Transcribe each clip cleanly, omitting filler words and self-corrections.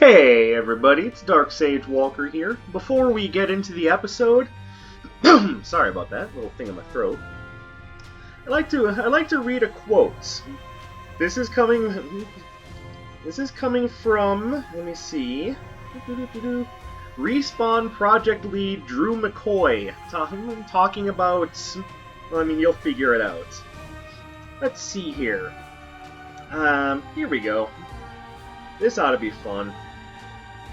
Hey everybody, it's Dark Sage Walker here. Before we get into the episode, sorry about that little thing in my throat. I like to read a quote. This is coming from, let me see, Respawn Project Lead Drew McCoy talking about, well, I mean, you'll figure it out. Let's see here. Here we go. This ought to be fun.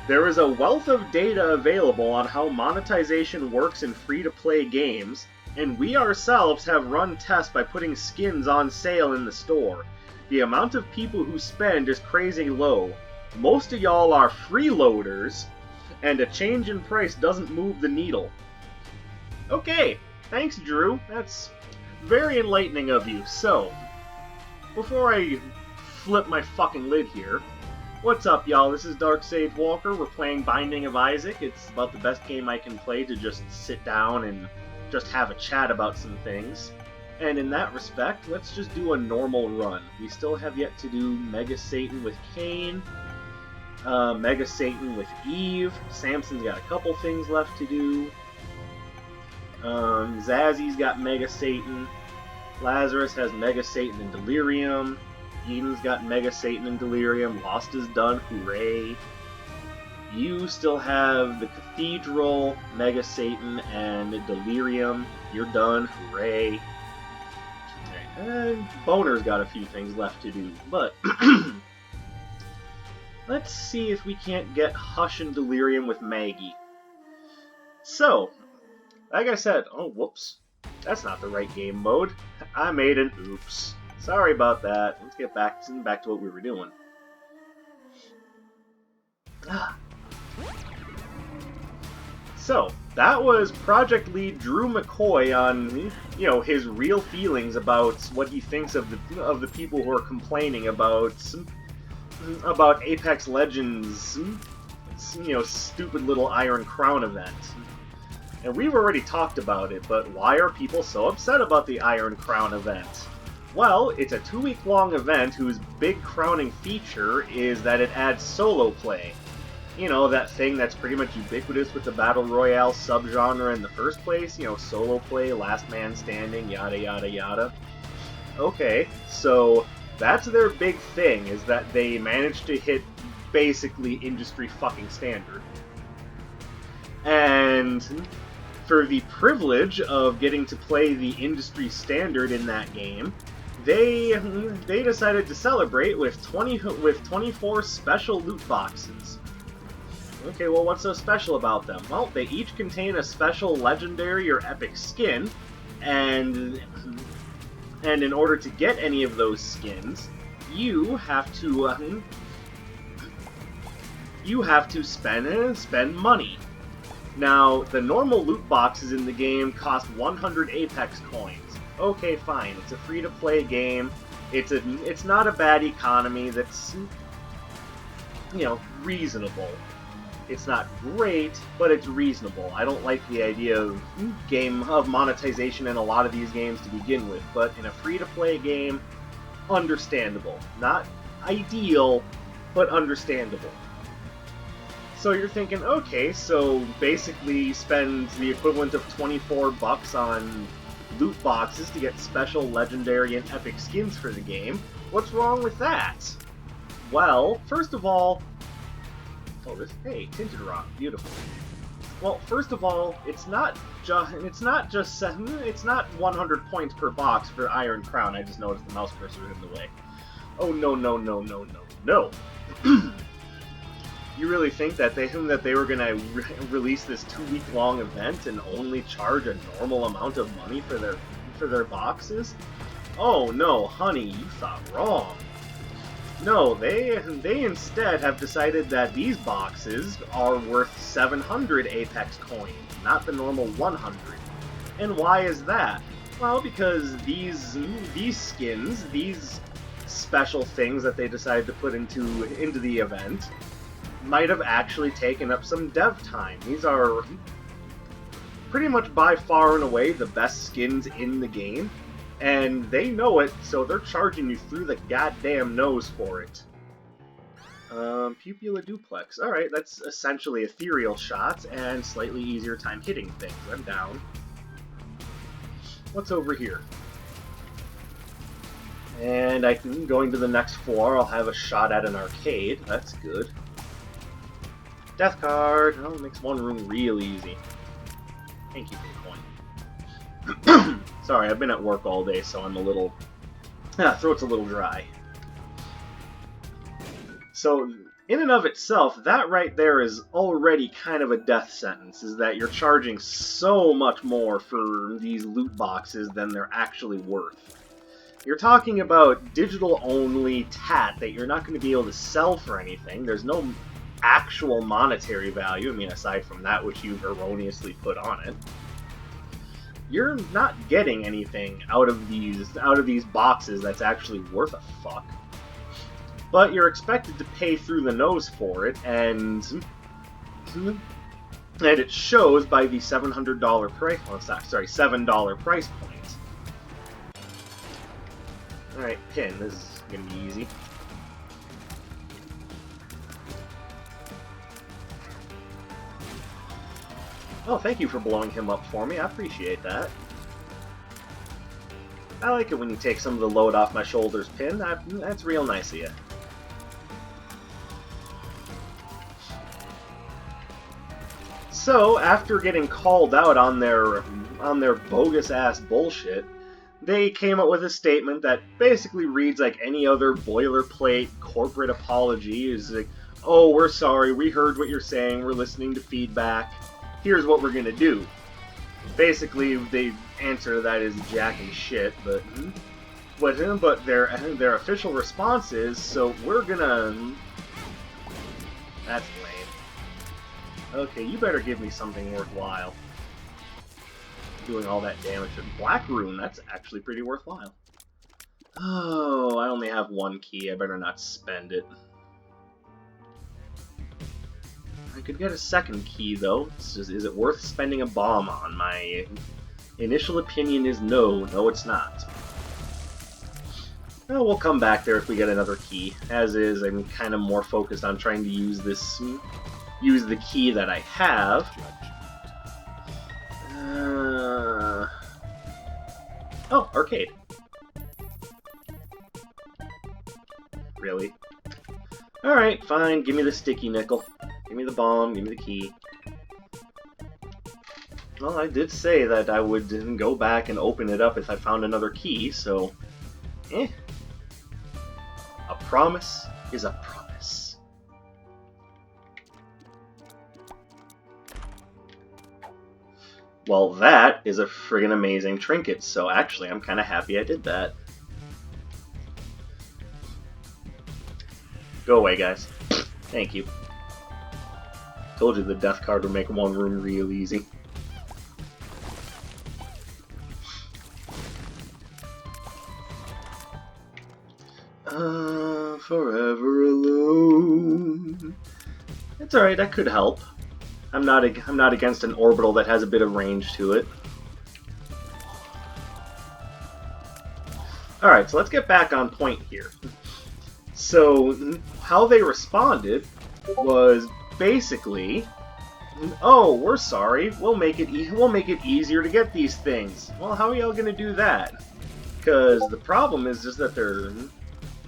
There is a wealth of data available on how monetization works in free-to-play games, and we ourselves have run tests by putting skins on sale in the store. The amount of people who spend is crazy low. Most of y'all are freeloaders, and a change in price doesn't move the needle. Okay, thanks Drew. That's very enlightening of you. So, before I flip my fucking lid here, what's up, y'all? This is Dark Sage Walker. We're playing Binding of Isaac. It's about the best game I can play to just sit down and just have a chat about some things. And in that respect, let's just do a normal run. We still have yet to do Mega Satan with Cain, Mega Satan with Eve. Samson's got a couple things left to do. Zazzy's got Mega Satan. Lazarus has Mega Satan and Delirium. Eden's got Mega Satan and Delirium. Lost is done, hooray. You still have the Cathedral, Mega Satan, and Delirium. You're done, hooray. Right. And Boner's got a few things left to do, but let's see if we can't get Hush and Delirium with Maggie. So, like I said, oh whoops, that's not the right game mode. I made an oops. Sorry about that. Let's get back to what we were doing. So, that was Project Lead Drew McCoy on, his real feelings about what he thinks of the people who are complaining about Apex Legends, stupid little Iron Crown event. And we've already talked about it, but why are people so upset about the Iron Crown event? Well, it's a 2-week-long event whose big crowning feature is that it adds solo play. You know, that thing that's pretty much ubiquitous with the Battle Royale subgenre in the first place, solo play, last man standing, yada yada yada. Okay, so that's their big thing, is that they managed to hit basically industry fucking standard. And for the privilege of getting to play the industry standard in that game, they decided to celebrate with 24 special loot boxes. Okay, well, what's so special about them? Well, they each contain a special legendary or epic skin, and in order to get any of those skins, you have to spend money. Now, the normal loot boxes in the game cost 100 Apex coins. Okay, fine. It's a free-to-play game. It's not a bad economy that's, reasonable. It's not great, but it's reasonable. I don't like the idea of monetization in a lot of these games to begin with, but in a free-to-play game, understandable. Not ideal, but understandable. So you're thinking, okay, so basically spend the equivalent of 24 bucks on loot boxes to get special legendary and epic skins for the game. What's wrong with that? Well, first of all, Tinted Rock, beautiful. Well, first of all, it's not 100 points per box for Iron Crown. I just noticed the mouse cursor was in the way. Oh no. You really think that they were gonna release this 2-week-long event and only charge a normal amount of money for their boxes? Oh no, honey, you thought wrong. No, they instead have decided that these boxes are worth 700 Apex coins, not the normal 100. And why is that? Well, because these skins, these special things that they decided to put into the event, might have actually taken up some dev time. These are pretty much by far and away the best skins in the game, and they know it, so they're charging you through the goddamn nose for it. Pupilla duplex. Alright, that's essentially ethereal shots and slightly easier time hitting things. I'm down. What's over here? And I can, going to the next floor, I'll have a shot at an arcade. That's good. Death card. Oh, it makes one room real easy. Thank you for the coin. Sorry, I've been at work all day, so I'm a little... throat's a little dry. So, in and of itself, that right there is already kind of a death sentence, is that you're charging so much more for these loot boxes than they're actually worth. You're talking about digital-only tat that you're not going to be able to sell for anything. There's no actual monetary value, I mean, aside from that which you've erroneously put on it. You're not getting anything out of these boxes that's actually worth a fuck. But you're expected to pay through the nose for it, and it shows by the $700 price. Oh, sorry, $7 price point. All right, pin. This is gonna be easy. Oh, thank you for blowing him up for me. I appreciate that. I like it when you take some of the load off my shoulders, Pin. That's real nice of you. So, after getting called out on their bogus-ass bullshit, they came up with a statement that basically reads like any other boilerplate corporate apology. Is like, oh, we're sorry, we heard what you're saying, we're listening to feedback, here's what we're gonna do. Basically, they answer to that is jacking shit, but their official response is, so we're gonna... That's lame. Okay, you better give me something worthwhile. Doing all that damage. Black Rune, that's actually pretty worthwhile. Oh, I only have one key. I better not spend it. I could get a second key, though. Is it worth spending a bomb on? My initial opinion is no. No, it's not. Well, we'll come back there if we get another key. As is, I'm kind of more focused on trying to use the key that I have. Oh, arcade. Really? Alright, fine. Give me the sticky nickel. Give me the bomb. Give me the key. Well, I did say that I would go back and open it up if I found another key, so... A promise is a promise. Well, that is a friggin' amazing trinket, so actually I'm kinda happy I did that. Go away, guys. Thank you. Told you the death card would make one room real easy. Forever alone. It's alright, that could help. I'm not against an orbital that has a bit of range to it. Alright, so let's get back on point here. So, how they responded was basically, oh, we're sorry, we'll make it easier to get these things. Well, how are y'all gonna do that? Because the problem is just that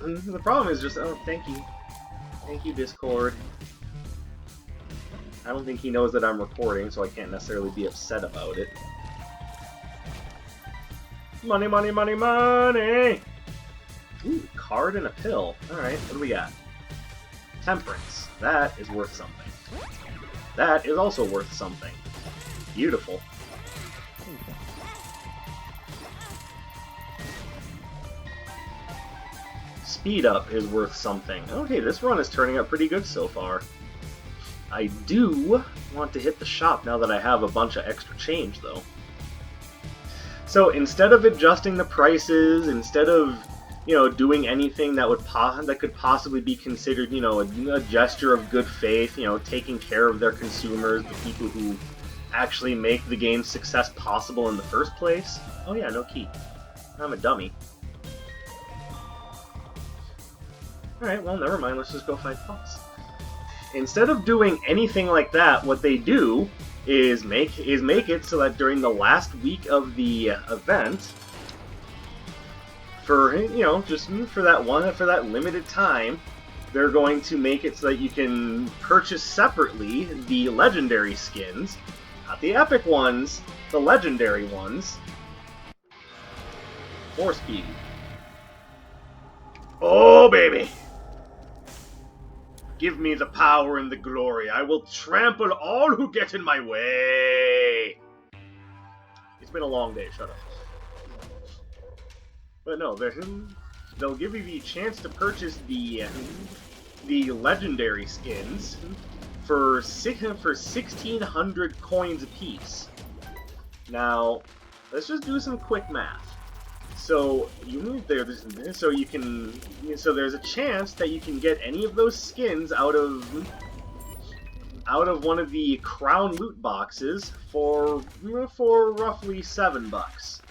oh, thank you, Discord. I don't think he knows that I'm recording, so I can't necessarily be upset about it. Money, money, money, money! Ooh, card and a pill. Alright, what do we got? Temperance. That is worth something. That is also worth something. Beautiful. Speed up is worth something. Okay, this run is turning out pretty good so far. I do want to hit the shop now that I have a bunch of extra change, though. So instead of adjusting the prices, instead of, you know, doing anything that could possibly be considered, you know, a gesture of good faith, you know, taking care of their consumers, the people who actually make the game's success possible in the first place. Oh yeah, no key. I'm a dummy. Alright, well, never mind. Let's just go fight the boss. Instead of doing anything like that, what they do is make it so that during the last week of the event, for, you know, just for that limited time, they're going to make it so that you can purchase separately the legendary skins, not the epic ones, the legendary ones. 4 speed. Oh, baby! Give me the power and the glory. I will trample all who get in my way. It's been a long day. Shut up. But no, they'll give you the chance to purchase the legendary skins for 1,600 coins apiece. Now, let's just do some quick math. So you move there, so there's a chance that you can get any of those skins out of one of the crown loot boxes for roughly $7.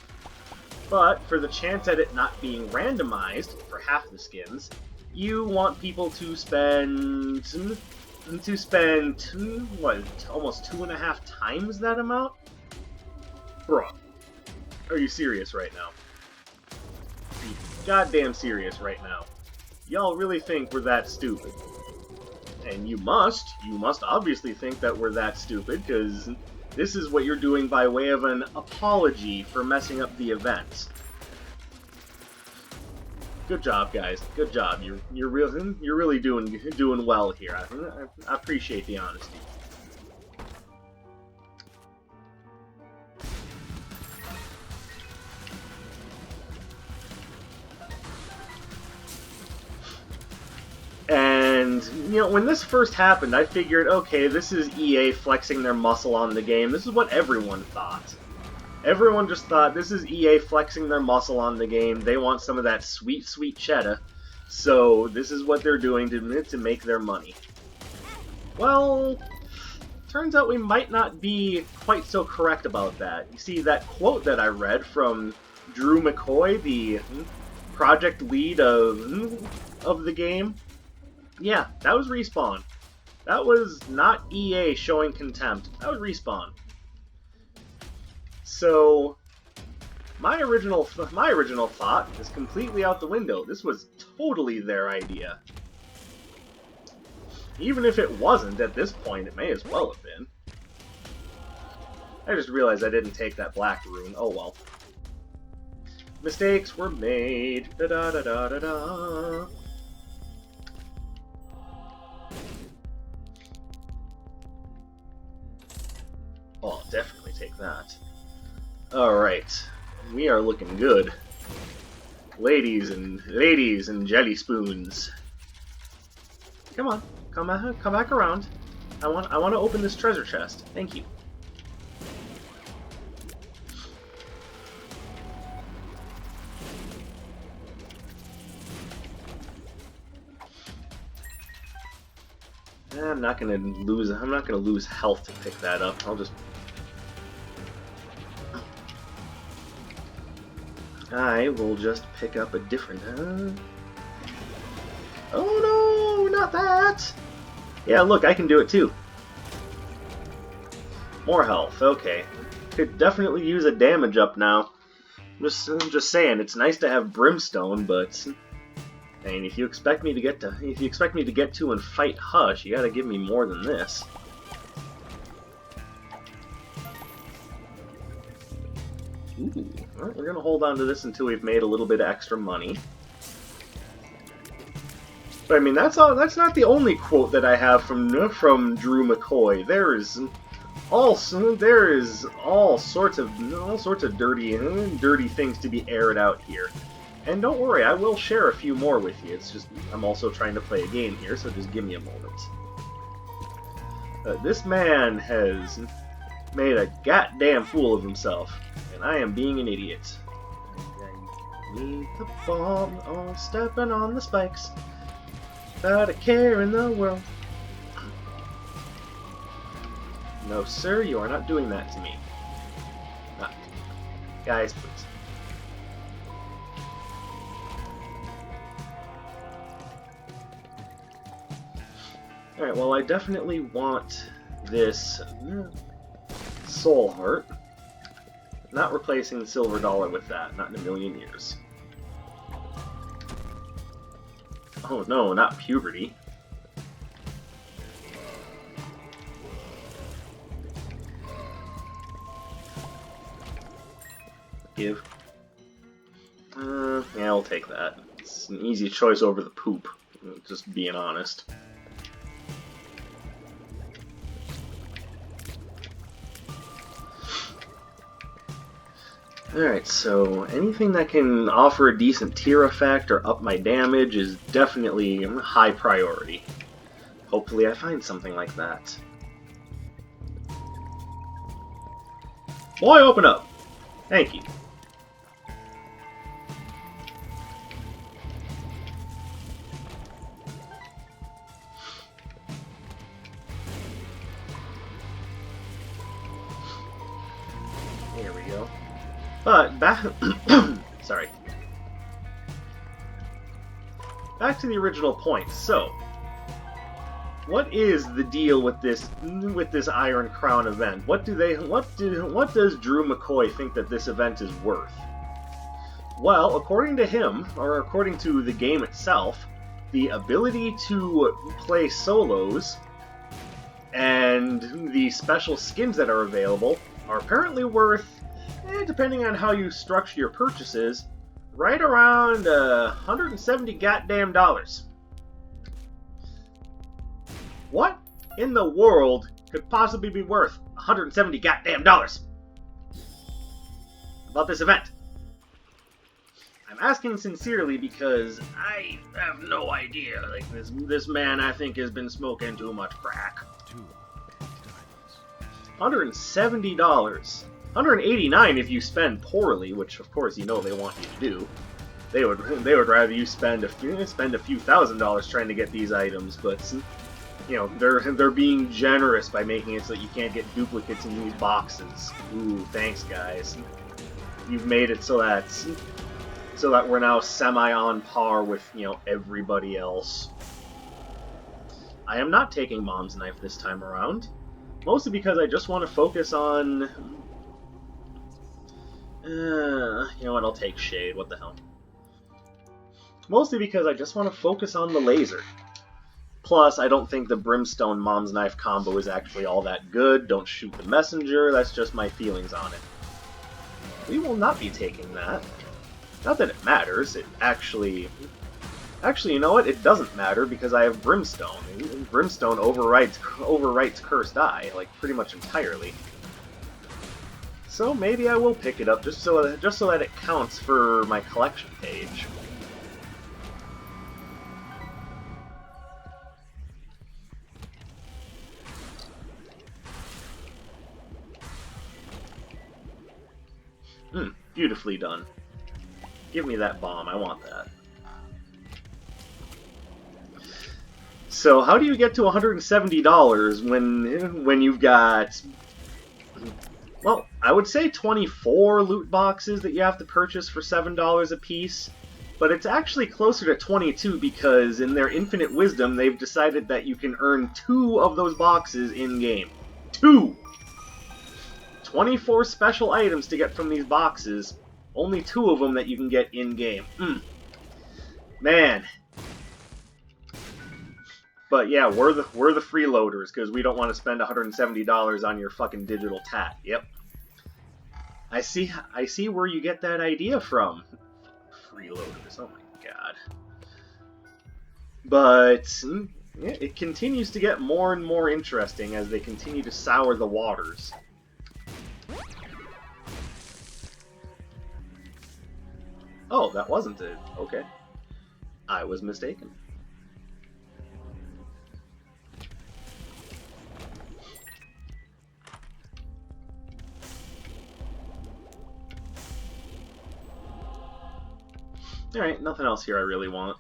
But for the chance at it not being randomized for half the skins, you want people to spend what, almost 2.5 times that amount? Bruh, are you serious right now? Goddamn serious right now. Y'all really think we're that stupid? And you must obviously think that we're that stupid, because this is what you're doing by way of an apology for messing up the event. Good job, guys. Good job. You're really doing well here. I appreciate the honesty. And, you know, when this first happened, I figured, okay, this is EA flexing their muscle on the game. This is what everyone thought. Everyone just thought, this is EA flexing their muscle on the game. They want some of that sweet, sweet cheddar. So, this is what they're doing to make their money. Well, turns out we might not be quite so correct about that. You see, that quote that I read from Drew McCoy, the project lead of the game, yeah, that was Respawn. That was not EA showing contempt. That was Respawn. So, my original thought is completely out the window. This was totally their idea. Even if it wasn't at this point, it may as well have been. I just realized I didn't take that black rune. Oh well. Mistakes were made. Da da da da da da. Oh, I'll definitely take that. Alright. We are looking good. Ladies and jelly spoons. Come on. Come back around. I want to open this treasure chest. Thank you. I'm not gonna lose health to pick that up. I will just pick up a different... Oh no, not that! Yeah, look, I can do it too. More health, okay. Could definitely use a damage up now. I'm just saying, it's nice to have brimstone, but I mean, if you expect me to get to and fight Hush, you gotta give me more than this. Ooh, well, we're gonna hold on to this until we've made a little bit of extra money. But I mean, that's not the only quote that I have from Drew McCoy. There is all sorts of dirty things to be aired out here. And don't worry, I will share a few more with you. It's just I'm also trying to play a game here, so just give me a moment. This man has made a goddamn fool of himself, and I am being an idiot. Need the bomb, oh, stepping on the spikes. Without a care in the world. No, sir, you are not doing that to me. Ah. Guys, please. Alright, well, I definitely want this soul heart. Not replacing the silver dollar with that, not in a million years. Oh no, not puberty. Give. Yeah, I'll take that. It's an easy choice over the poop, just being honest. Alright, so anything that can offer a decent tier effect or up my damage is definitely high priority. Hopefully I find something like that. Boy, open up! Thank you. There we go. But back, sorry. Back to the original point. So, what is the deal with this Iron Crown event? What does Drew McCoy think that this event is worth? Well, according to him, or according to the game itself, the ability to play solos and the special skins that are available are apparently worth, depending on how you structure your purchases, right around $170 goddamn dollars. What in the world could possibly be worth $170 goddamn dollars about this event? I'm asking sincerely because I have no idea. Like, this man, I think, has been smoking too much crack. $170. $189 if you spend poorly, which of course you know they want you to do. They would rather you spend a few $1,000s trying to get these items, but you know they're being generous by making it so that you can't get duplicates in these boxes. Ooh, thanks guys. You've made it so that we're now semi on par with, you know, everybody else. I am not taking Mom's Knife this time around, mostly because I just want to focus on. You know what? I'll take Shade. What the hell? Mostly because I just want to focus on the laser. Plus, I don't think the Brimstone Mom's Knife combo is actually all that good. Don't shoot the messenger. That's just my feelings on it. We will not be taking that. Not that it matters. It actually, you know what? It doesn't matter because I have Brimstone. And Brimstone overwrites Cursed Eye, like pretty much entirely. So maybe I will pick it up just so that it counts for my collection page. Beautifully done. Give me that bomb. I want that. So how do you get to $170 when you've got, well, I would say 24 loot boxes that you have to purchase for $7 a piece, but it's actually closer to 22 because in their infinite wisdom they've decided that you can earn 2 of those boxes in-game. 2! 24 special items to get from these boxes, only 2 of them that you can get in-game. Man. But yeah, we're the freeloaders, because we don't want to spend $170 on your fucking digital tat. Yep. I see where you get that idea from. Freeloaders, oh my god. But yeah, it continues to get more and more interesting as they continue to sour the waters. Oh, that wasn't it. Okay. I was mistaken. Alright, nothing else here I really want.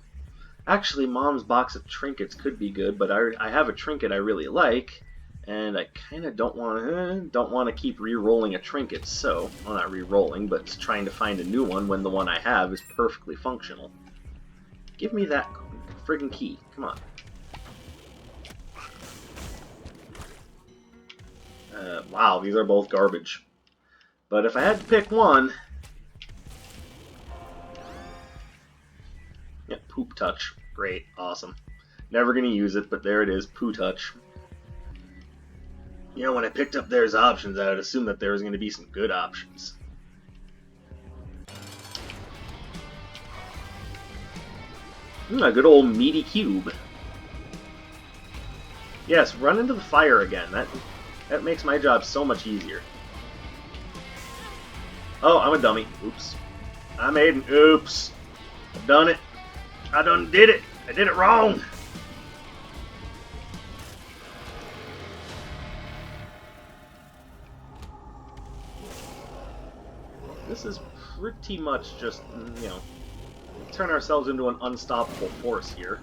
Actually, Mom's box of trinkets could be good, but I have a trinket I really like, and I kind of don't want to keep re-rolling a trinket, so, well, not re-rolling, but trying to find a new one when the one I have is perfectly functional. Give me that friggin' key. Come on. Wow, these are both garbage. But if I had to pick one... Yep, Poop Touch. Great, awesome. Never gonna use it, but there it is, Poo Touch. You know, when I picked up there's options, I would assume that there was gonna be some good options. A good old meaty cube. Yes, run into the fire again. That makes my job so much easier. Oh, I'm a dummy. Oops. I made an oops. I've done it. I done did it. I did it wrong. This is pretty much just, you know, turn ourselves into an unstoppable force here.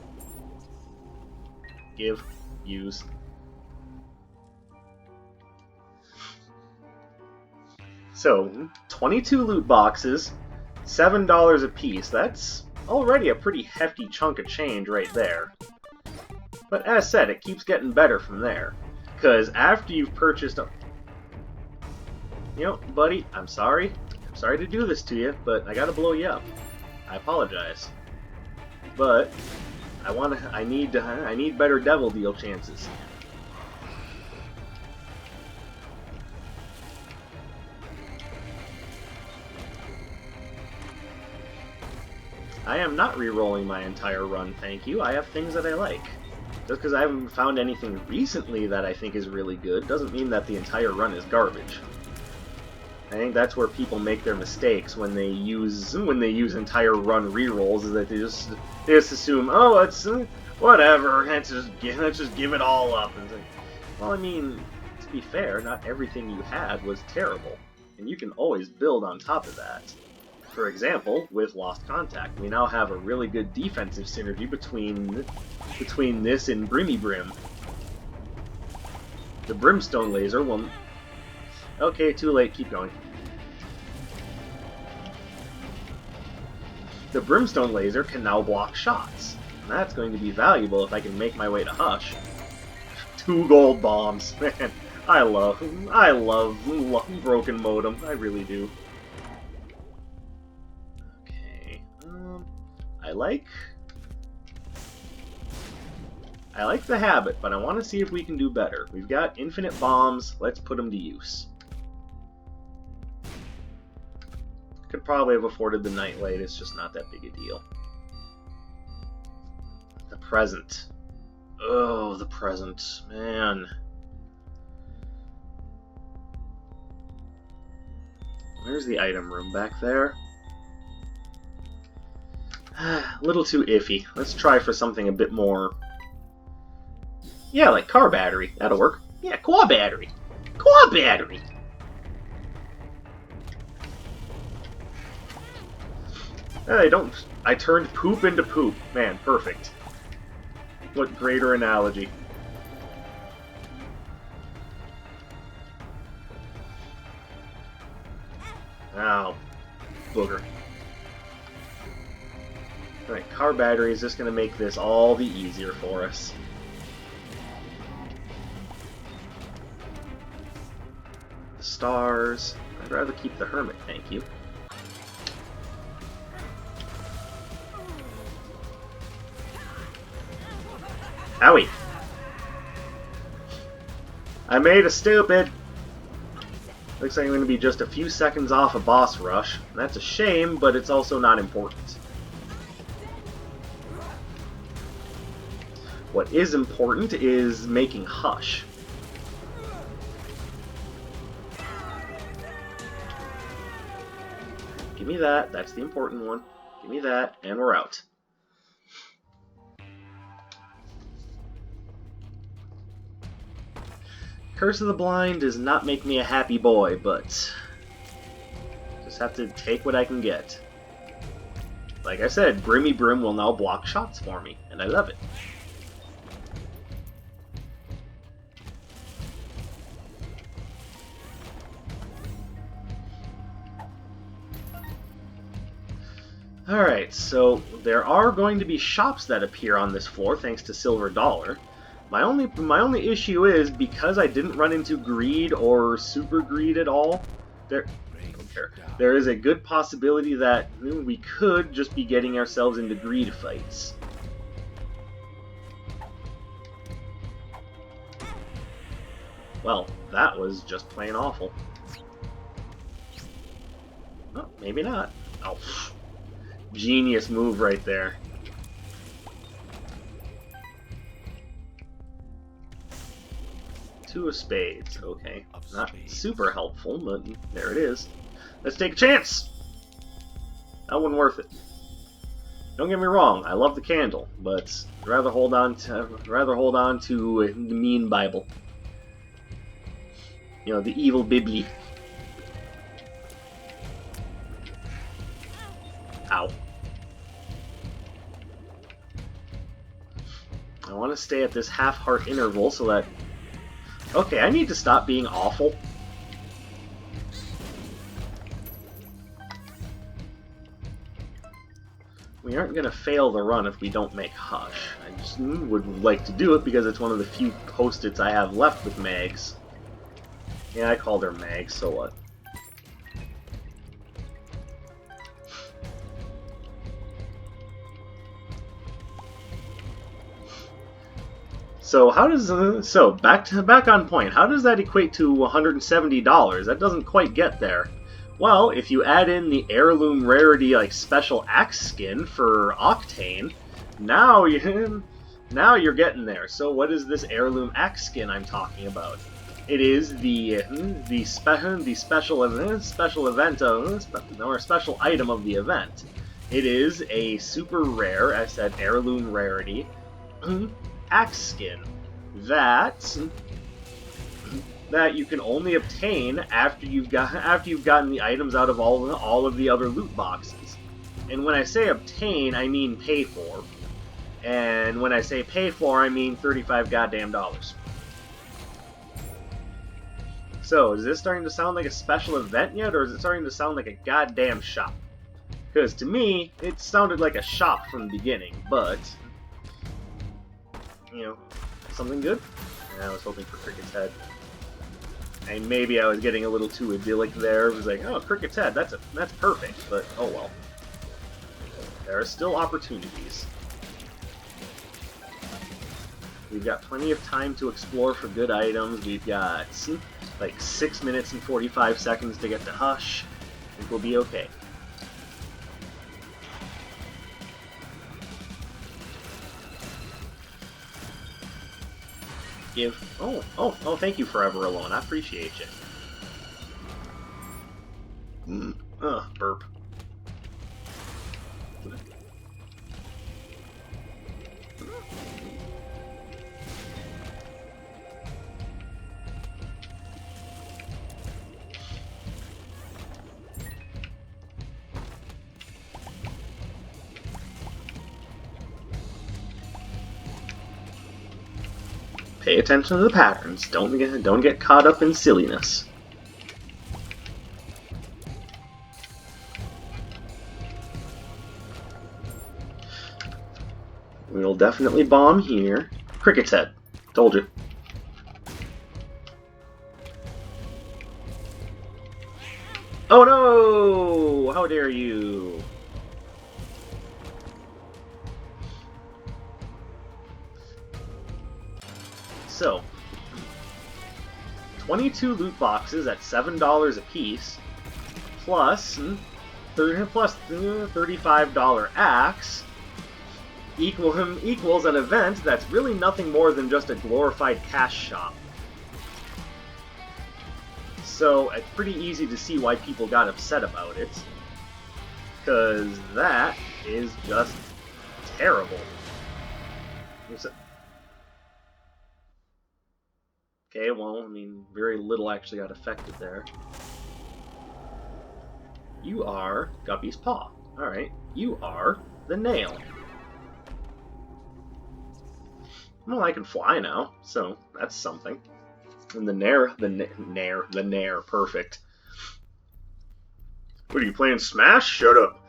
Give, use. So, 22 loot boxes, $7 a piece. That's already a pretty hefty chunk of change right there. But as said, it keeps getting better from there. Because after you've purchased... You know, buddy, I'm sorry. I'm sorry to do this to you, but I gotta blow you up. I apologize. But I need better devil deal chances. I am not re-rolling my entire run, thank you. I have things that I like. Just because I haven't found anything recently that I think is really good doesn't mean that the entire run is garbage. I think that's where people make their mistakes when they use entire run re-rolls, is that they just assume, oh, it's whatever, let's just give it all up. And it's like, well, I mean, to be fair, not everything you had was terrible, and you can always build on top of that. For example, with Lost Contact, we now have a really good defensive synergy between this and Brimmy Brim. The Brimstone Laser will... Okay, too late, keep going. The Brimstone Laser can now block shots, and that's going to be valuable if I can make my way to Hush. 2 gold bombs, man. I love Broken Modem, I really do. I like the habit, but I want to see if we can do better. We've got infinite bombs, let's put them to use. Could probably have afforded the Nightlight, it's just not that big a deal. The present. Oh, the present, man. Where's the item room? Back there? A little too iffy. Let's try for something a bit more... Yeah, like car battery. That'll work. Yeah, car battery. Car battery! I turned poop into poop. Man, perfect. What greater analogy. Ow. Booger. Alright, car battery is just going to make this all the easier for us. The stars. I'd rather keep the Hermit, thank you. Owie! I made a stupid! Looks like I'm going to be just a few seconds off a boss rush. And that's a shame, but it's also not important. What is important is making Hush. Give me that, that's the important one. Give me that, and we're out. Curse of the Blind does not make me a happy boy, but just have to take what I can get. Like I said, Brimmy Brim will now block shots for me, and I love it. Alright, so there are going to be shops that appear on this floor thanks to Silver Dollar. My only issue is, because I didn't run into greed or super greed at all, there is a good possibility that we could just be getting ourselves into greed fights. Well, that was just plain awful. Oh, maybe not. Oh, genius move right there. Two of spades. Okay, not super helpful, but there it is. Let's take a chance! That wasn't worth it. Don't get me wrong, I love the candle, but I'd rather hold on to the mean Bible. You know, the evil Bibli. Ow. I want to stay at this half-heart interval so that... Okay, I need to stop being awful. We aren't going to fail the run if we don't make Hush. I just would like to do it because it's one of the few post-its I have left with Mags. Yeah, I called her Mags, so what? So how does back on point? How does that equate to $170? That doesn't quite get there. Well, if you add in the heirloom rarity like special axe skin for Octane, now you're getting there. So what is this heirloom axe skin I'm talking about? It is the special event or special item of the event. It is a super rare, I said heirloom rarity. Axe skin that you can only obtain after you've gotten the items out of all of the other loot boxes. And when I say obtain, I mean pay for. And when I say pay for, I mean $35 goddamn dollars. So, is this starting to sound like a special event yet, or is it starting to sound like a goddamn shop? Because to me, it sounded like a shop from the beginning, but you know, something good? I was hoping for Cricket's head. And maybe I was getting a little too idyllic there. It was like, oh, Cricket's head, that's perfect, but oh well. There are still opportunities. We've got plenty of time to explore for good items. We've got like 6 minutes and 45 seconds to get to Hush. I think we'll be okay. Oh, thank you, Forever Alone. I appreciate you. Burp. Pay attention to the patterns. Don't get caught up in silliness. We'll definitely bomb here. Cricket's head. Told you. Oh no! How dare you! So, 22 loot boxes at $7 a piece, plus $35 axe equals an event that's really nothing more than just a glorified cash shop. So it's pretty easy to see why people got upset about it, because that is just terrible. Okay, well, I mean, very little actually got affected there. You are Guppy's Paw. Alright, you are the Nail. Well, I can fly now, so that's something. And the Nair, perfect. What are you playing, Smash? Shut up.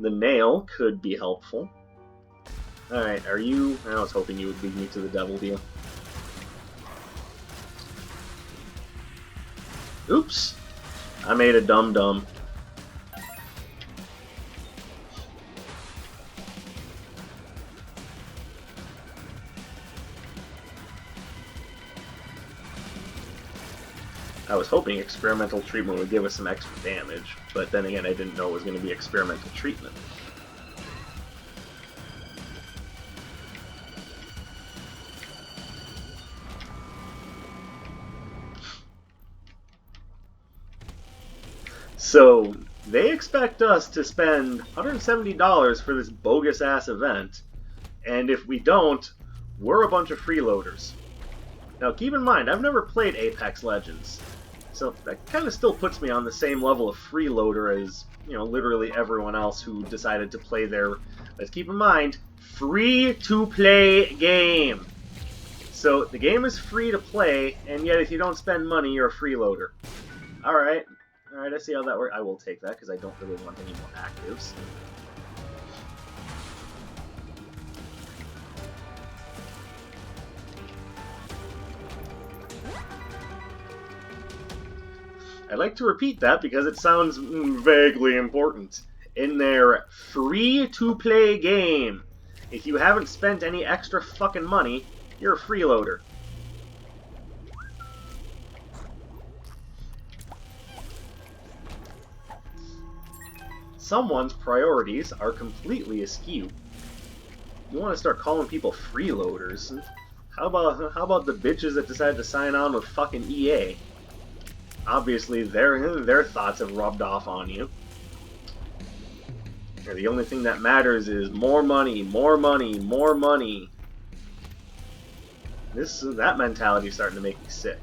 The Nail could be helpful. Alright, are you... I was hoping you would lead me to the devil deal. Oops! I made a dum-dum. I was hoping experimental treatment would give us some extra damage, but then again I didn't know it was going to be experimental treatment. So, they expect us to spend $170 for this bogus-ass event, and if we don't, we're a bunch of freeloaders. Now keep in mind, I've never played Apex Legends, so that kind of still puts me on the same level of freeloader as, you know, literally everyone else who decided to play their, let's keep in mind, free-to-play game. So the game is free to play, and yet if you don't spend money, you're a freeloader. Alright. Alright, I see how that works. I will take that, because I don't really want any more actives. I'd like to repeat that, because it sounds vaguely important. In their free-to-play game, if you haven't spent any extra fucking money, you're a freeloader. Someone's priorities are completely askew. You want to start calling people freeloaders? How about the bitches that decided to sign on with fucking EA? Obviously, their thoughts have rubbed off on you. And the only thing that matters is more money, more money, more money. That mentality is starting to make me sick.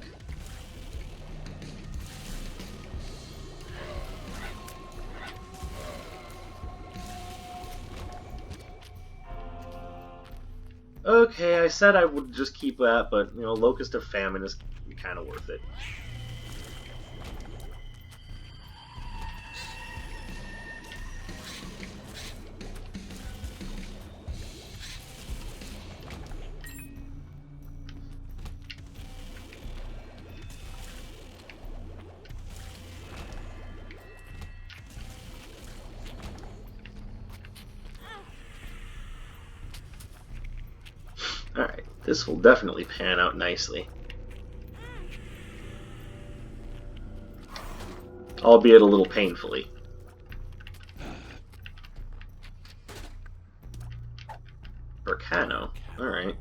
Okay, I said I would just keep that, but, you know, Locust of Famine is kind of worth it. Alright, this will definitely pan out nicely. Albeit a little painfully. Volcano, alright.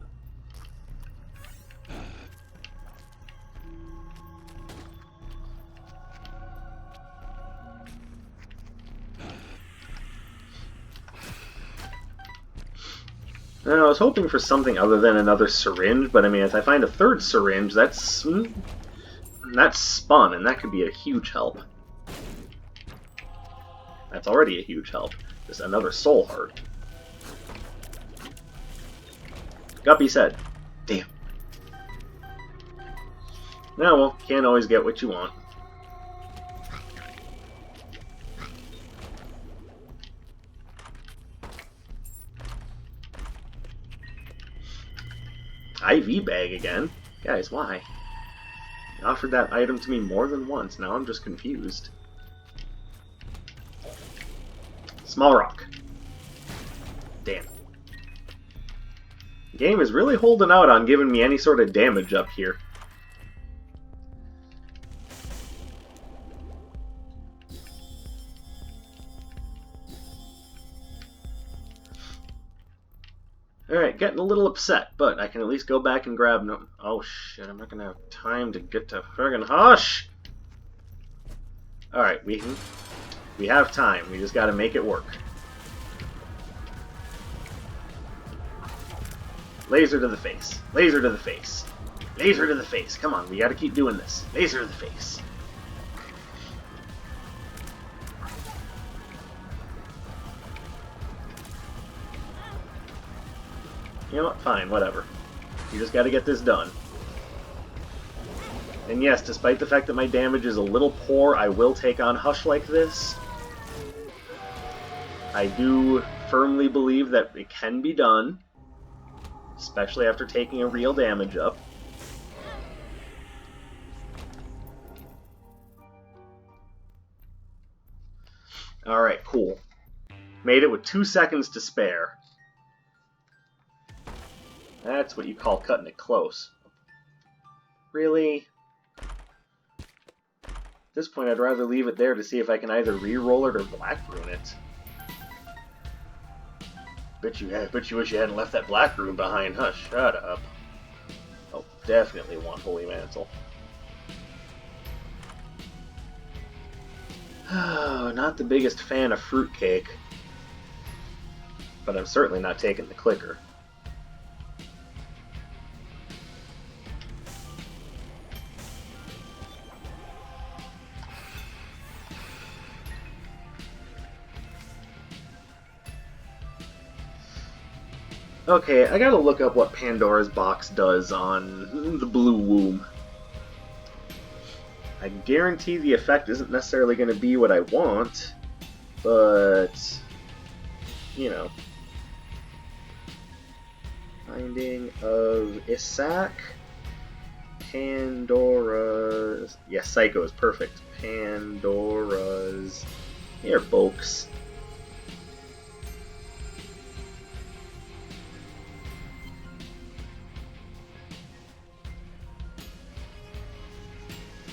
I was hoping for something other than another syringe, but I mean, if I find a third syringe, that's spun, and that could be a huge help. That's already a huge help. Just another soul heart. Guppy said, damn. Now, well, can't always get what you want. IV bag again? Guys, why? You offered that item to me more than once, now I'm just confused. Small rock. Damn. The game is really holding out on giving me any sort of damage up here. Alright, getting a little upset, but I can at least go back and grab no... Oh shit, I'm not gonna have time to get to friggin' Hush! Alright, we have time, we just gotta make it work. Laser to the face. Laser to the face. Laser to the face. Come on, we gotta keep doing this. Laser to the face. You know what? Fine, whatever. You just gotta get this done. And yes, despite the fact that my damage is a little poor, I will take on Hush like this. I do firmly believe that it can be done. especially after taking a real damage up. Alright, cool. Made it with 2 seconds to spare. That's what you call cutting it close. Really? At this point, I'd rather leave it there to see if I can either re-roll it or black rune it. Bet you wish you hadn't left that black rune behind, huh? Shut up. Oh, definitely want Holy Mantle. Oh, not the biggest fan of fruitcake. But I'm certainly not taking the clicker. Okay, I gotta look up what Pandora's Box does on the Blue Womb. I guarantee the effect isn't necessarily going to be what I want, but, you know. Finding of Isak, Pandora's... Yeah, Psycho is perfect. Pandora's... Here, folks.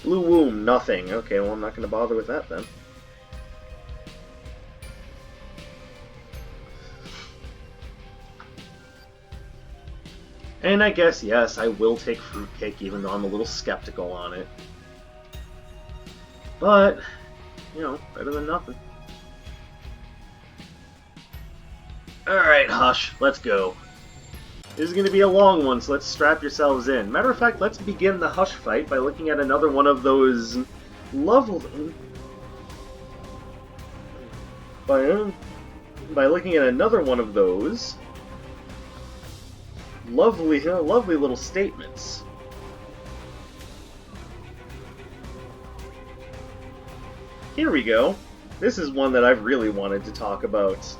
Blue Womb, nothing. Okay, well, I'm not going to bother with that then. And I guess, yes, I will take fruitcake, even though I'm a little skeptical on it. But, you know, better than nothing. Alright, Hush, let's go. This is going to be a long one, so let's strap yourselves in. Matter of fact, let's begin the Hush fight by looking at another one of those lovely... By looking at another one of those lovely little statements. Here we go. This is one that I've really wanted to talk about.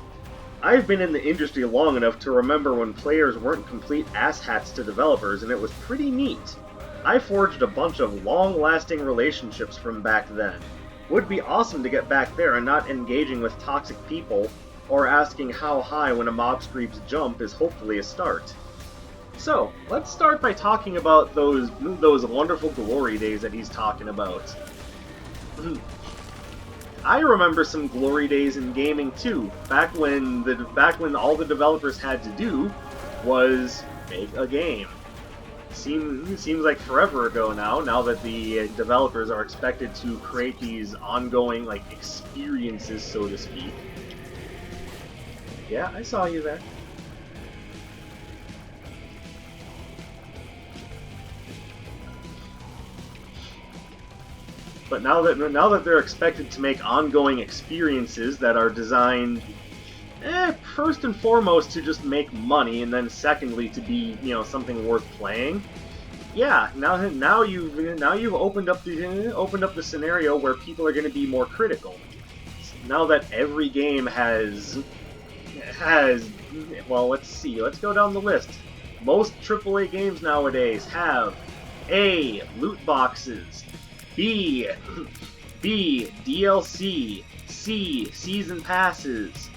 I've been in the industry long enough to remember when players weren't complete asshats to developers, and it was pretty neat. I forged a bunch of long-lasting relationships from back then. Would be awesome to get back there and not engaging with toxic people, or asking how high when a mob screams jump is hopefully a start. So, let's start by talking about those wonderful glory days that he's talking about. I remember some glory days in gaming too, back when all the developers had to do was make a game. Seems like forever ago now that the developers are expected to create these ongoing, like, experiences, so to speak. Yeah, I saw you there. But now that they're expected to make ongoing experiences that are designed, first and foremost to just make money, and then secondly to be, you know, something worth playing. Yeah, now you've opened up the scenario where people are going to be more critical. Now that every game has well, let's see, let's go down the list. Most AAA games nowadays have A, loot boxes, B, DLC, C, season passes,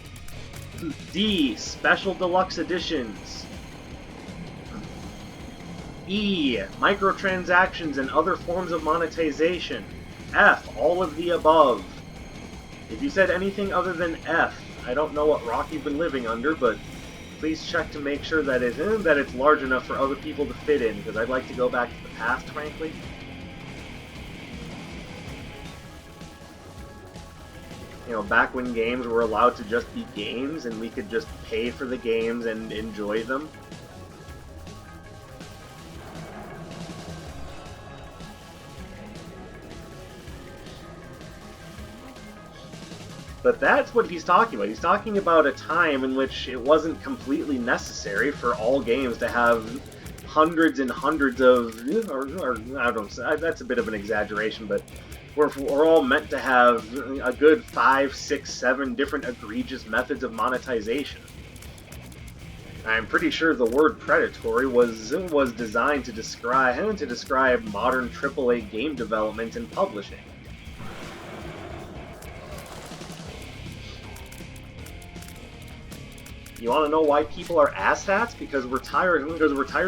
D, special deluxe editions, E, microtransactions and other forms of monetization, F, all of the above. If you said anything other than F, I don't know what rock you've been living under, but please check to make sure that it's large enough for other people to fit in, because I'd like to go back to the past, frankly. You know, back when games were allowed to just be games and we could just pay for the games and enjoy them. But that's what he's talking about. He's talking about a time in which it wasn't completely necessary for all games to have hundreds and hundreds of, or I don't know, that's a bit of an exaggeration, but we're all meant to have a good 5, 6, 7 different egregious methods of monetization. I'm pretty sure the word predatory was designed to describe modern AAA game development and publishing. You want to know why people are asshats? Because we're tired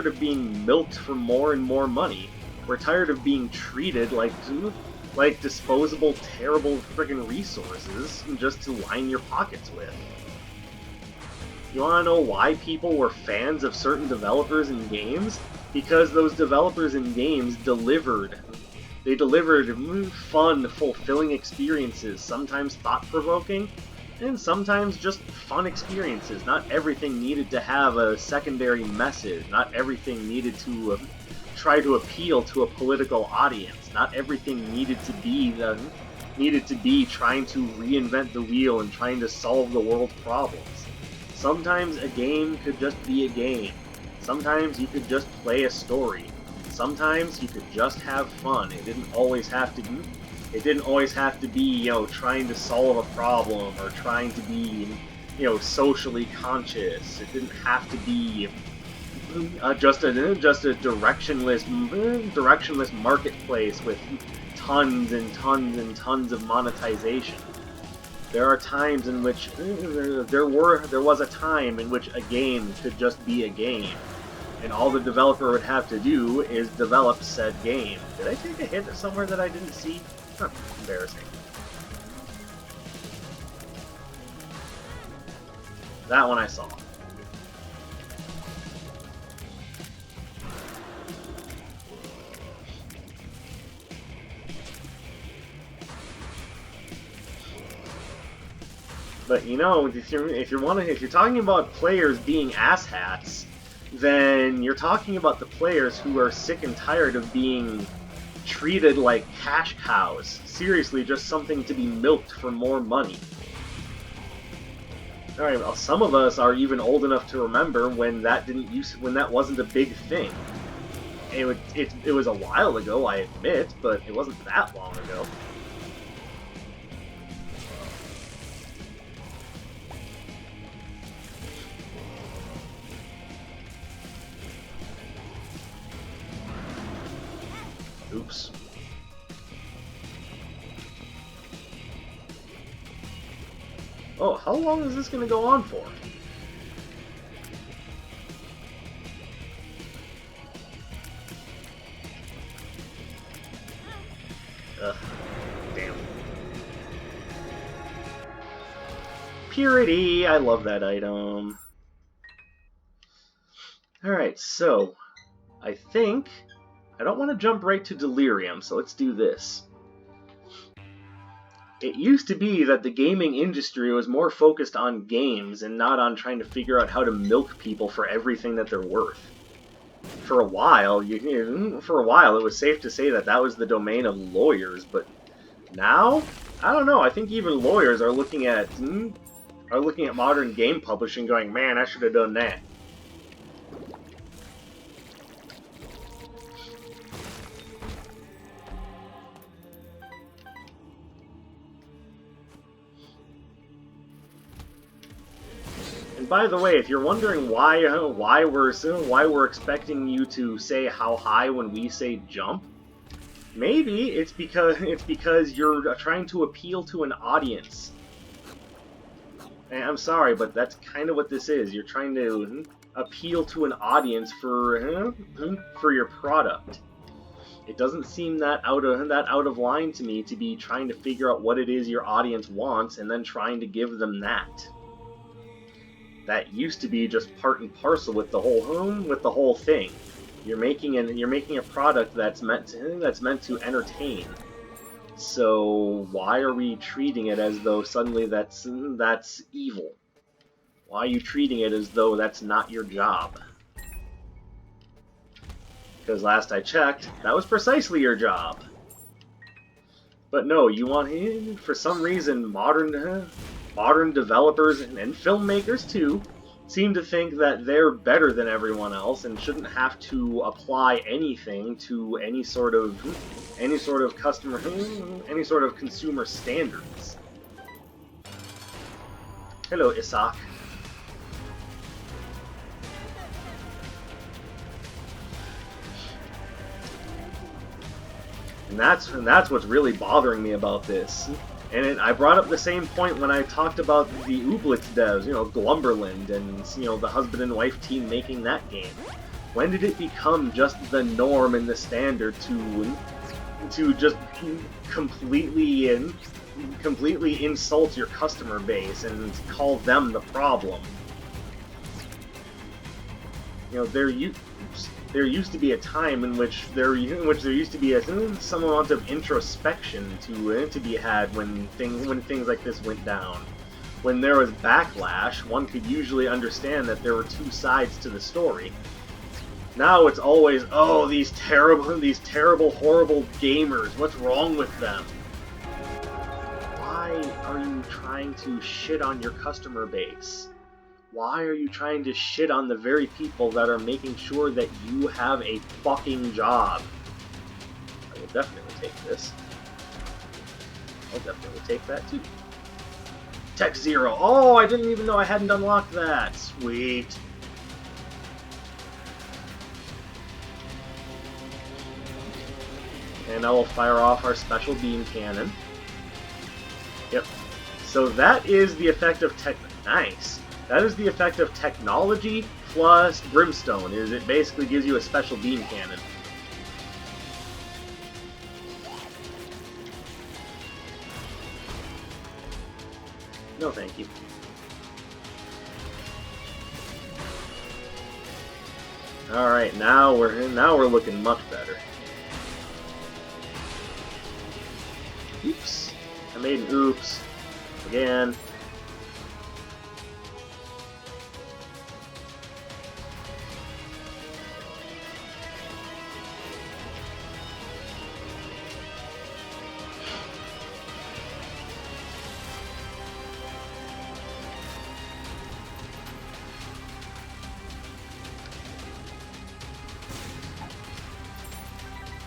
of being milked for more and more money. We're tired of being treated like disposable, terrible friggin' resources just to line your pockets with. You want to know why people were fans of certain developers in games? Because those developers in games delivered. They delivered fun, fulfilling experiences, sometimes thought-provoking, and sometimes just fun experiences. Not everything needed to have a secondary message. Not everything needed to try to appeal to a political audience. Not everything needed to be trying to reinvent the wheel and trying to solve the world's problems. Sometimes a game could just be a game. Sometimes you could just play a story. Sometimes you could just have fun. It didn't always have to be, trying to solve a problem or trying to be, socially conscious. It didn't have to be just a directionless marketplace with tons and tons and tons of monetization. There are times in which there was a time in which a game could just be a game, and all the developer would have to do is develop said game. Did I take a hit somewhere that I didn't see? Huh, embarrassing. That one I saw. But if you're talking about players being asshats, then you're talking about the players who are sick and tired of being treated like cash cows. Seriously, just something to be milked for more money. Alright, well, some of us are even old enough to remember when that wasn't a big thing. It was a while ago, I admit, but it wasn't that long ago. Oops. Oh, how long is this going to go on for? Ugh. Damn. Purity! I love that item. Alright, so I think I don't want to jump right to Delirium, so let's do this. It used to be that the gaming industry was more focused on games and not on trying to figure out how to milk people for everything that they're worth. For a while, it was safe to say that was the domain of lawyers, but now, I don't know. I think even lawyers are looking at modern game publishing, going, "Man, I should have done that." By the way, if you're wondering why we're expecting you to say how high when we say jump, maybe it's because you're trying to appeal to an audience. And I'm sorry, but that's kind of what this is. You're trying to appeal to an audience for your product. It doesn't seem that out of line to me to be trying to figure out what it is your audience wants and then trying to give them that. That used to be just part and parcel with the whole thing. You're making a product that's meant to entertain. So why are we treating it as though suddenly that's evil? Why are you treating it as though that's not your job? Because last I checked, that was precisely your job. But no, for some reason, modern developers and filmmakers too seem to think that they're better than everyone else and shouldn't have to apply anything to any sort of consumer standards. Hello, Isak. And that's what's really bothering me about this. And I brought up the same point when I talked about the Ooblets devs, Glumberland, and, the husband and wife team making that game. When did it become just the norm and the standard to just completely insult your customer base and call them the problem? There used to be a time in which there used to be some amount of introspection to be had when things like this went down. When there was backlash, one could usually understand that there were two sides to the story. Now it's always, oh, these terrible, horrible gamers, what's wrong with them? Why are you trying to shit on your customer base? Why are you trying to shit on the very people that are making sure that you have a fucking job? I will definitely take this. I'll definitely take that too. Tech Zero. Oh, I didn't even know I hadn't unlocked that. Sweet. And I will fire off our special beam cannon. Yep. So that is the effect of tech. Nice. That is the effect of technology plus brimstone. It basically gives you a special beam cannon. No, thank you. All right, now we're looking much better. Oops. I made an oops. Again.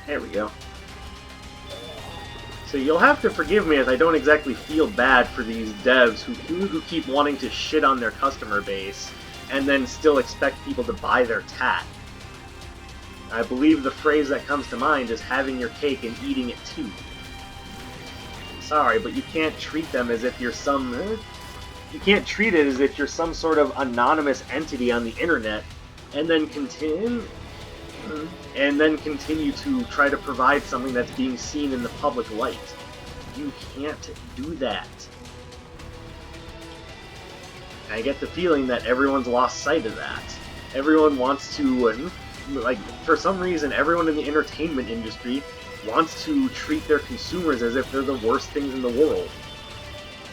There we go. So you'll have to forgive me as I don't exactly feel bad for these devs who keep wanting to shit on their customer base and then still expect people to buy their tat. I believe the phrase that comes to mind is having your cake and eating it too. Sorry, but you can't treat them as if you're you can't treat it as if you're some sort of anonymous entity on the internet and then continue to try to provide something that's being seen in the public light. You can't do that. I get the feeling that everyone's lost sight of that. Everyone wants to, for some reason, everyone in the entertainment industry wants to treat their consumers as if they're the worst things in the world.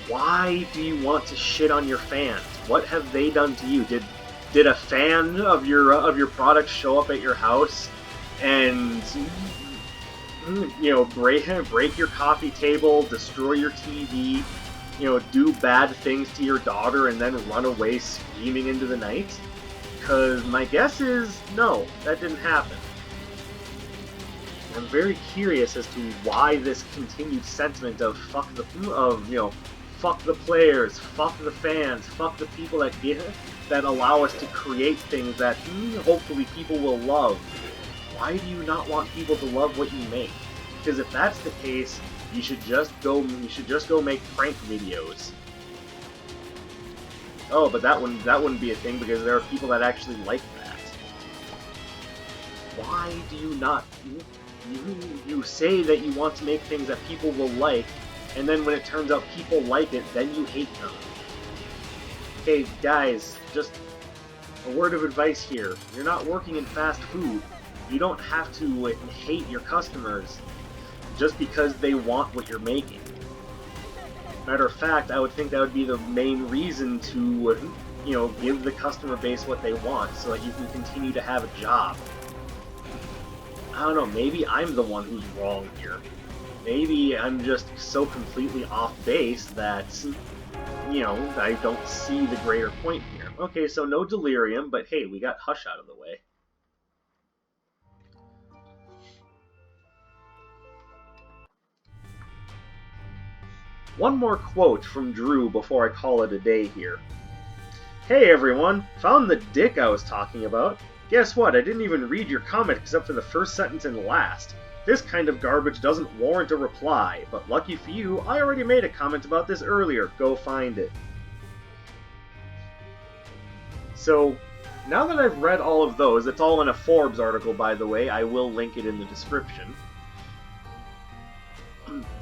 Why do you want to shit on your fans? What have they done to you? Did a fan of your product show up at your house and break your coffee table, destroy your TV, do bad things to your daughter, and then run away screaming into the night? Because my guess is no, that didn't happen. I'm very curious as to why this continued sentiment of fuck the players, fuck the fans, fuck the people that allow us to create things that hopefully people will love. Why do you not want people to love what you make? Because if that's the case, you should just go make prank videos. Oh, but that wouldn't be a thing because there are people that actually like that. Why do you not? You say that you want to make things that people will like, and then when it turns out people like it, then you hate them. Okay, guys, just a word of advice here. You're not working in fast food. You don't have to hate your customers just because they want what you're making. Matter of fact, I would think that would be the main reason to, give the customer base what they want so that you can continue to have a job. I don't know, maybe I'm the one who's wrong here. Maybe I'm just so completely off base that, I don't see the greater point here. Okay, so no delirium, but hey, we got Hush out of the way. One more quote from Drew before I call it a day here. Hey everyone, found the dick I was talking about. Guess what? I didn't even read your comment except for the first sentence and last. This kind of garbage doesn't warrant a reply, but lucky for you, I already made a comment about this earlier. Go find it. So, now that I've read all of those, it's all in a Forbes article, by the way. I will link it in the description.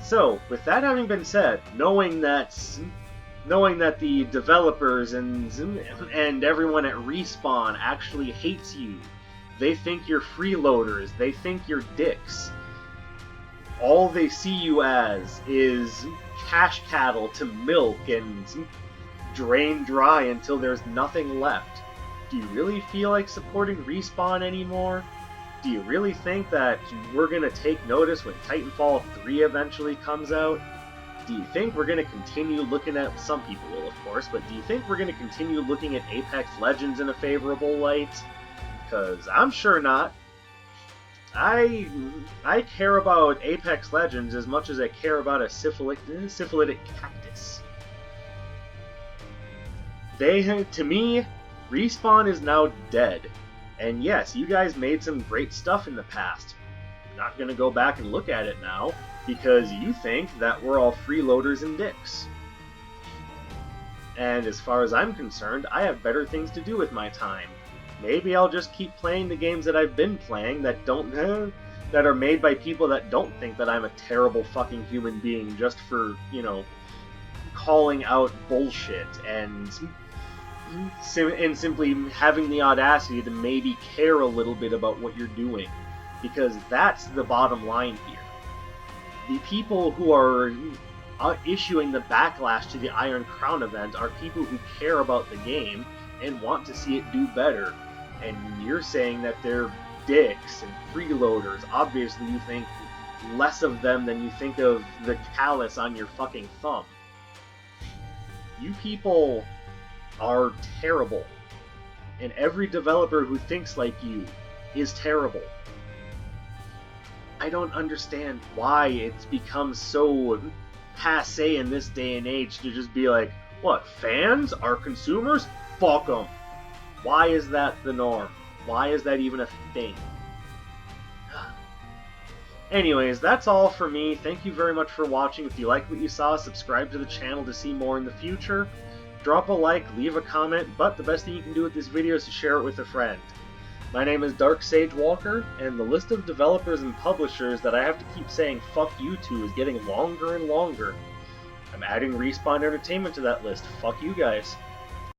So, with that having been said, knowing that the developers and everyone at Respawn actually hates you, they think you're freeloaders, they think you're dicks. All they see you as is cash cattle to milk and drain dry until there's nothing left. Do you really feel like supporting Respawn anymore? Do you really think that we're going to take notice when Titanfall 3 eventually comes out? Do you think we're going to continue looking at, some people will of course, but do you think we're going to continue looking at Apex Legends in a favorable light? Because I'm sure not. I care about Apex Legends as much as I care about a syphilitic cactus. To me, Respawn is now dead. And yes, you guys made some great stuff in the past. I'm not going to go back and look at it now, because you think that we're all freeloaders and dicks. And as far as I'm concerned, I have better things to do with my time. Maybe I'll just keep playing the games that I've been playing that that are made by people that don't think that I'm a terrible fucking human being just for, you know, calling out bullshit and simply having the audacity to maybe care a little bit about what you're doing. Because that's the bottom line here. The people who are issuing the backlash to the Iron Crown event are people who care about the game and want to see it do better. And you're saying that they're dicks and freeloaders. Obviously you think less of them than you think of the callus on your fucking thumb. You people are terrible. And every developer who thinks like you is terrible. I don't understand why it's become so passé in this day and age to just be like, what, fans are consumers? Fuck them. Why is that the norm? Why is that even a thing? Anyways, that's all for me. Thank you very much for watching. If you like what you saw, subscribe to the channel to see more in the future. Drop a like, leave a comment, but the best thing you can do with this video is to share it with a friend. My name is Dark Sage Walker, and the list of developers and publishers that I have to keep saying fuck you to is getting longer and longer. I'm adding Respawn Entertainment to that list. Fuck you guys.